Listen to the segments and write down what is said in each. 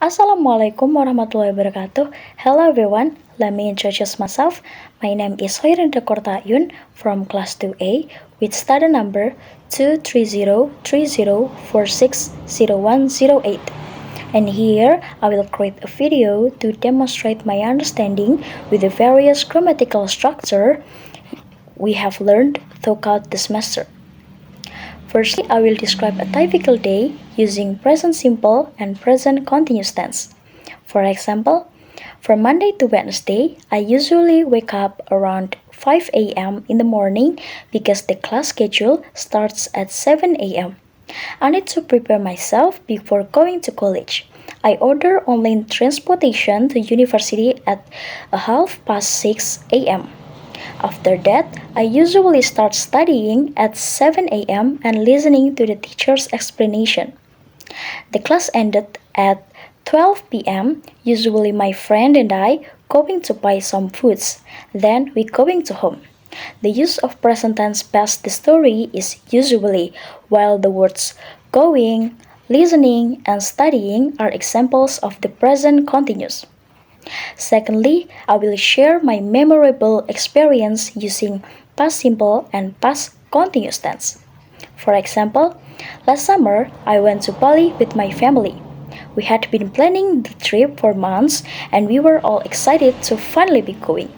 Assalamualaikum warahmatullahi wabarakatuh. Hello everyone, let me introduce myself. My name is Khoirin from class 2A with study number 23030460108. And here I will create a video to demonstrate my understanding with the various grammatical structure we have learned throughout the semester. Firstly, I will describe a typical day using present simple and present continuous tense. For example, from Monday to Wednesday, I usually wake up around 5 a.m. in the morning because the class schedule starts at 7 a.m. I need to prepare myself before going to college. I order online transportation to university at 6:30 a.m. After that, I usually start studying at 7 a.m. and listening to the teacher's explanation. The class ended at 12 p.m. Usually my friend and I going to buy some foods. Then we going to home. The use of present tense past the story is usually, while the words going, listening, and studying are examples of the present continuous. Secondly, I will share my memorable experience using past simple and past continuous tense. For example, last summer I went to Bali with my family. We had been planning the trip for months and we were all excited to finally be going.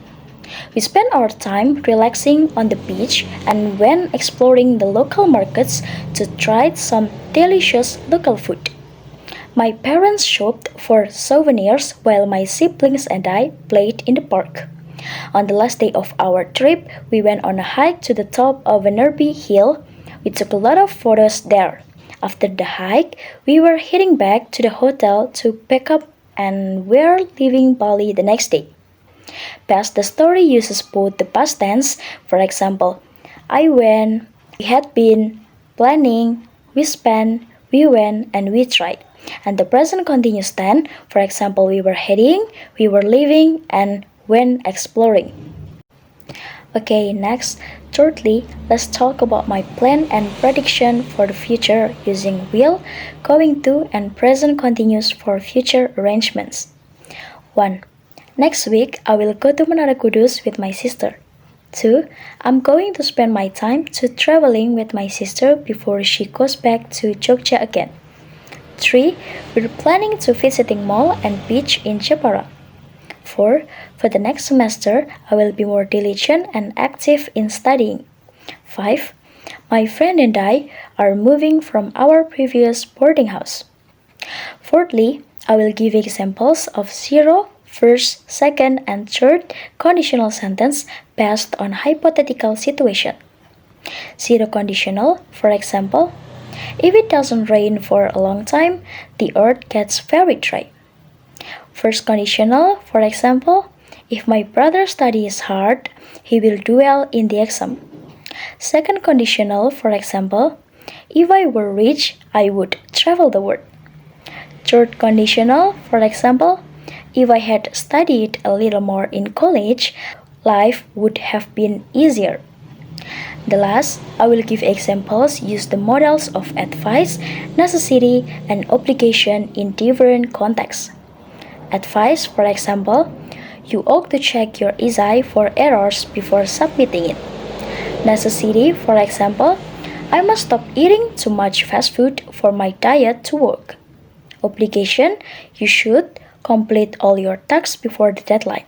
We spent our time relaxing on the beach and went exploring the local markets to try some delicious local food. My parents shopped for souvenirs while my siblings and I played in the park. On the last day of our trip, we went on a hike to the top of a nearby hill. We took a lot of photos there. After the hike, we were heading back to the hotel to pack up and were leaving Bali the next day. Past the story uses both the past tense, for example, I went, we had been, planning, we spent, we went, and we tried. And the present continuous tense, for example, we were heading, we were leaving, and went exploring. Okay, next, thirdly, let's talk about my plan and prediction for the future using will, going to, and present continuous for future arrangements. 1. Next week, I will go to Menara Kudus with my sister. 2. I'm going to spend my time to traveling with my sister before she goes back to Jogja again. 3. We're planning to visiting mall and beach in Jepara. 4. For the next semester, I will be more diligent and active in studying. 5. My friend and I are moving from our previous boarding house. Fourthly, I will give examples of zero, first, second, and third conditional sentence based on hypothetical situation. Zero conditional, for example, if it doesn't rain for a long time, the earth gets very dry. First conditional, for example, if my brother studies hard, he will do well in the exam. Second conditional, for example, if I were rich, I would travel the world. Third conditional, for example, if I had studied a little more in college, life would have been easier. The last, I will give examples use the models of advice, necessity, and obligation in different contexts. Advice, for example, you ought to check your essay for errors before submitting it. Necessity, for example, I must stop eating too much fast food for my diet to work. Obligation, you should complete all your tasks before the deadline.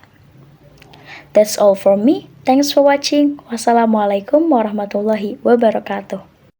That's all from me. Thanks for watching. Wassalamualaikum warahmatullahi wabarakatuh.